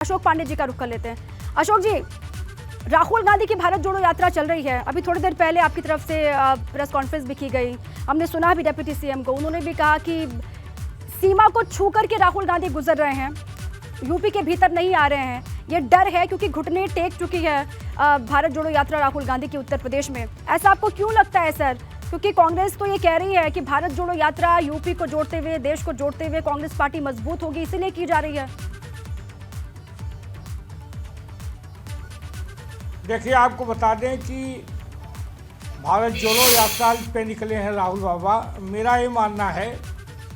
अशोक पांडे जी का रुख कर लेते हैं। अशोक जी, राहुल गांधी की भारत जोड़ो यात्रा चल रही है। अभी थोड़ी देर पहले आपकी तरफ से प्रेस कॉन्फ्रेंस भी की गई। हमने सुना भी डिप्टी सीएम को, उन्होंने भी कहा कि सीमा को छू करके राहुल गांधी गुजर रहे हैं, यूपी के भीतर नहीं आ रहे हैं। ये डर है क्योंकि घुटने टेक चुकी है भारत जोड़ो यात्रा राहुल गांधी की उत्तर प्रदेश में। ऐसा आपको क्यों लगता है सर? क्योंकि कांग्रेस तो ये कह रही है कि भारत जोड़ो यात्रा यूपी को जोड़ते हुए, देश को जोड़ते हुए कांग्रेस पार्टी मजबूत होगी, इसीलिए की जा रही है। देखिए, आपको बता दें कि भारत जोड़ो यात्रा पे निकले हैं राहुल बाबा। मेरा ये मानना है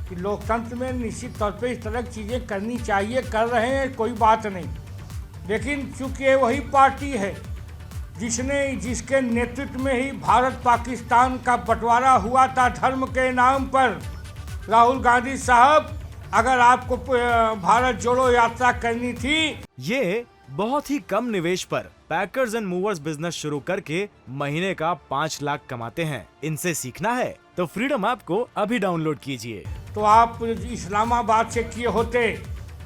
कि लोकतंत्र में निश्चित तौर पे इस तरह की चीज़ें करनी चाहिए, कर रहे हैं, कोई बात नहीं। लेकिन चूंकि ये वही पार्टी है जिसके नेतृत्व में ही भारत पाकिस्तान का बंटवारा हुआ था धर्म के नाम पर। राहुल गांधी साहब, अगर आपको भारत जोड़ो यात्रा करनी थी, ये बहुत ही कम निवेश पर पैकर्स एंड मूवर्स बिजनेस शुरू करके महीने का 5 लाख कमाते हैं। इनसे सीखना है तो फ्रीडम ऐप को अभी डाउनलोड कीजिए। तो आप इस्लामाबाद से किए होते,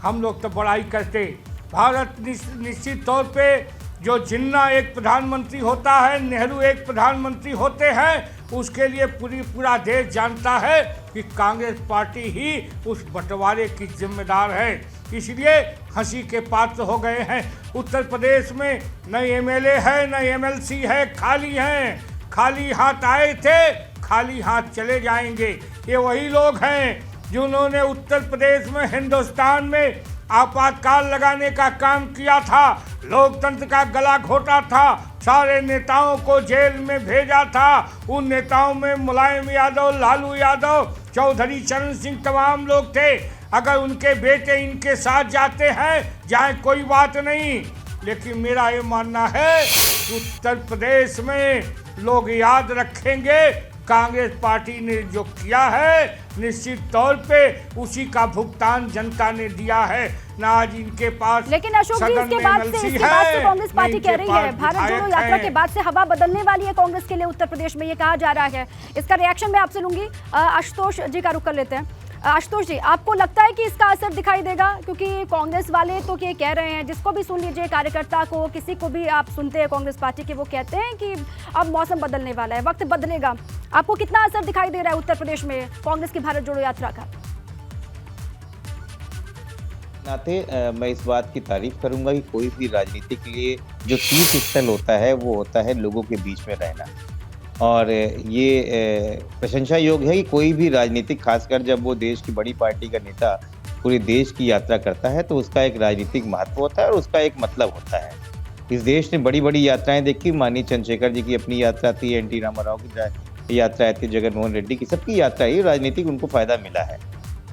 हम लोग तो बड़ाई करते। भारत निश्चित तौर पे जो जिन्ना एक प्रधानमंत्री होता है, नेहरू एक प्रधानमंत्री होते हैं, उसके लिए पूरा देश जानता है कि कांग्रेस पार्टी ही उस बंटवारे की जिम्मेदार है। इसलिए हंसी के पात्र हो गए हैं। उत्तर प्रदेश में न एमएलए है, न एमएलसी है, खाली हैं। खाली हाथ आए थे, खाली हाथ चले जाएंगे। ये वही लोग हैं जिन्होंने उत्तर प्रदेश में, हिंदुस्तान में आपातकाल लगाने का काम किया था, लोकतंत्र का गला घोटा था, सारे नेताओं को जेल में भेजा था। उन नेताओं में मुलायम यादव, लालू यादव, चौधरी चरण सिंह, तमाम लोग थे। अगर उनके बेटे इनके साथ जाते हैं, जाए कोई बात नहीं। लेकिन मेरा ये मानना है कि उत्तर प्रदेश में लोग याद रखेंगे कांग्रेस पार्टी ने जो किया है, निश्चित तौर पे उसी का भुगतान जनता ने दिया है। ना आज इनके पास, लेकिन अशोक जी, इसके बाद से कांग्रेस पार्टी कह रही है भारत जोड़ो यात्रा के बाद से हवा बदलने वाली है कांग्रेस के लिए उत्तर प्रदेश में, ये कहा जा रहा है। इसका रिएक्शन मैं आपसे लूंगी। आशुतोष जी का रुख कर लेते हैं। आशुतोष जी, आपको लगता है कि इसका असर दिखाई देगा? क्योंकि कांग्रेस वाले तो ये कह रहे हैं, जिसको भी सुन लीजिए, कार्यकर्ता को, किसी को भी आप सुनते हैं कांग्रेस पार्टी के, वो कहते हैं कि अब मौसम बदलने वाला है, वक्त बदलेगा। आपको कितना असर दिखाई दे रहा है उत्तर प्रदेश में कांग्रेस की भारत जोड़ो यात्रा का? नाते मैं इस बात की तारीफ करूंगा कि कोई भी राजनीति के लिए जो तीर्थ स्थल होता है वो होता है लोगों के बीच में रहना। और ये प्रशंसा योग्य है कि कोई भी राजनीतिक, खासकर जब वो देश की बड़ी पार्टी का नेता पूरे देश की यात्रा करता है, तो उसका एक राजनीतिक महत्व होता है और उसका एक मतलब होता है। इस देश ने बड़ी बड़ी यात्राएं देखी। माननीय चंद्रशेखर जी की अपनी यात्रा थी, एनटी रामाराव की यात्रा थी, जगनमोहन रेड्डी की, सबकी यात्रा ही राजनीतिक उनको फायदा मिला है।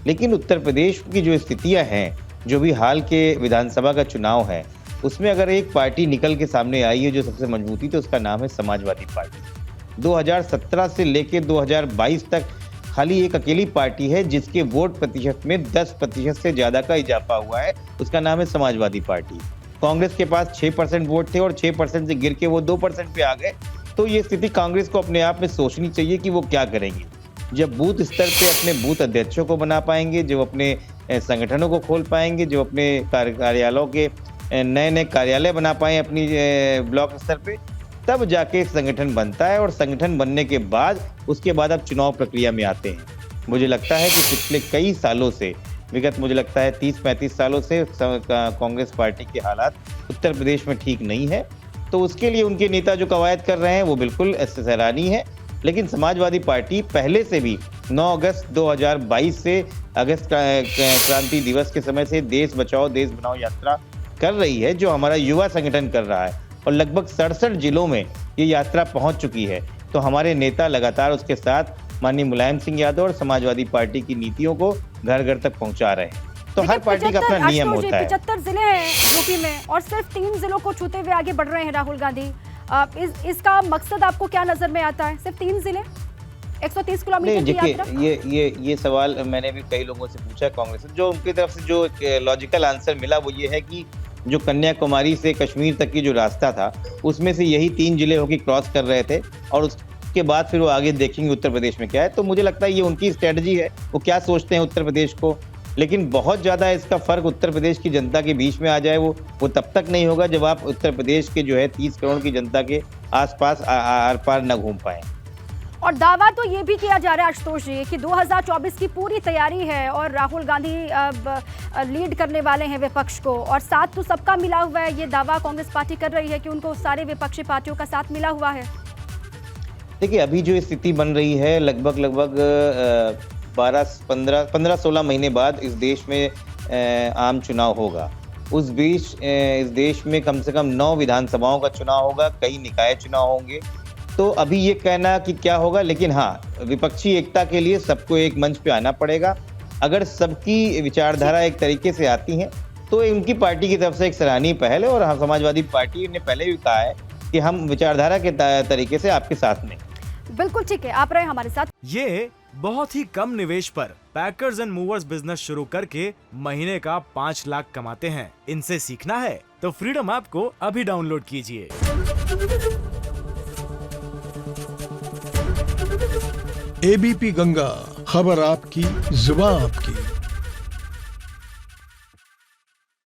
लेकिन उत्तर प्रदेश की जो स्थितियाँ हैं, जो भी हाल के विधानसभा का चुनाव है, उसमें अगर एक पार्टी निकल के सामने आई है जो सबसे मजबूती, तो उसका नाम है समाजवादी पार्टी। 2017 से लेकर 2022 तक खाली एक अकेली पार्टी है जिसके वोट प्रतिशत में 10% से ज्यादा का इजाफा हुआ है, उसका नाम है समाजवादी पार्टी। कांग्रेस के पास 6% वोट थे और 6% से गिर के वो 2% पे आ गए। तो ये स्थिति कांग्रेस को अपने आप में सोचनी चाहिए कि वो क्या करेंगे। जब बूथ स्तर पे अपने बूथ अध्यक्षों को बना पाएंगे, जब अपने संगठनों को खोल पाएंगे, जब अपने कार्यालयों के नए नए कार्यालय बना पाए अपनी ब्लॉक स्तर पे, तब जाके संगठन बनता है। और संगठन बनने के बाद उसके बाद अब चुनाव प्रक्रिया में आते हैं। मुझे लगता है कि पिछले कई सालों से, विगत मुझे लगता है 30-35 सालों से कांग्रेस पार्टी के हालात उत्तर प्रदेश में ठीक नहीं है। तो उसके लिए उनके नेता जो कवायद कर रहे हैं वो बिल्कुल सराहनीय है। लेकिन समाजवादी पार्टी पहले से भी 9 अगस्त 2022 से अगस्त क्रांति दिवस के समय से देश बचाओ देश बनाओ यात्रा कर रही है, जो हमारा युवा संगठन कर रहा है। और लगभग 67 जिलों में ये यात्रा पहुंच चुकी है। तो हमारे नेता लगातार उसके साथ माननीय मुलायम सिंह यादव और समाजवादी पार्टी की नीतियों को घर घर तक पहुंचा रहे हैं। तो हर पार्टी का अपना नियम होता है। 75 जिले हैं यूपी में और सिर्फ 3 जिलों को छूते हुए आगे बढ़ रहे हैं राहुल गांधी। इसका मकसद आपको क्या नजर में आता है? सिर्फ 3 जिले, 130 किलोमीटर की यात्रा? ये सवाल मैंने भी कई लोगों से पूछा कांग्रेस से। जो उनकी तरफ से जो लॉजिकल आंसर मिला वो ये है कि जो कन्याकुमारी से कश्मीर तक की जो रास्ता था, उसमें से यही 3 जिले होकर क्रॉस कर रहे थे और उसके बाद फिर वो आगे देखेंगे उत्तर प्रदेश में क्या है। तो मुझे लगता है ये उनकी स्ट्रेटजी है। वो क्या सोचते हैं उत्तर प्रदेश को लेकिन बहुत ज्यादा इसका फर्क उत्तर प्रदेश की जनता के बीच में आ जाए वो तब तक नहीं होगा जब आप उत्तर प्रदेश के जो है 30 करोड़ की जनता के आसपास आर पार न घूम पाए। और दावा तो ये भी किया जा रहा है आशुतोष जी कि 2024 की पूरी तैयारी है और राहुल गांधी अब लीड करने वाले हैं विपक्ष को, और साथ तो सबका मिला हुआ है। ये दावा कांग्रेस पार्टी कर रही है कि उनको सारे विपक्षी पार्टियों का साथ मिला हुआ है। देखिए, अभी जो स्थिति बन रही है लगभग 15-16 महीने बाद इस देश में आम चुनाव होगा। उस बीच इस देश में कम से कम 9 विधानसभाओं का चुनाव होगा, कई निकाय चुनाव होंगे। तो अभी ये कहना कि क्या होगा, लेकिन हाँ, विपक्षी एकता के लिए सबको एक मंच पे आना पड़ेगा। अगर सबकी विचारधारा एक तरीके से आती है तो उनकी पार्टी की तरफ से एक सराहनीय पहल है। और हम समाजवादी पार्टी ने पहले भी कहा है कि हम विचारधारा के तरीके से आपके साथ में। बिल्कुल ठीक है, आप रहे हमारे साथ। ये बहुत ही कम निवेश पर पैकर्स एंड मूवर्स बिजनेस शुरू करके महीने का 5 लाख कमाते हैं। इनसे सीखना है तो फ्रीडम ऐप को अभी डाउनलोड कीजिए। एबीपी गंगा, खबर आपकी, जुबान आपकी।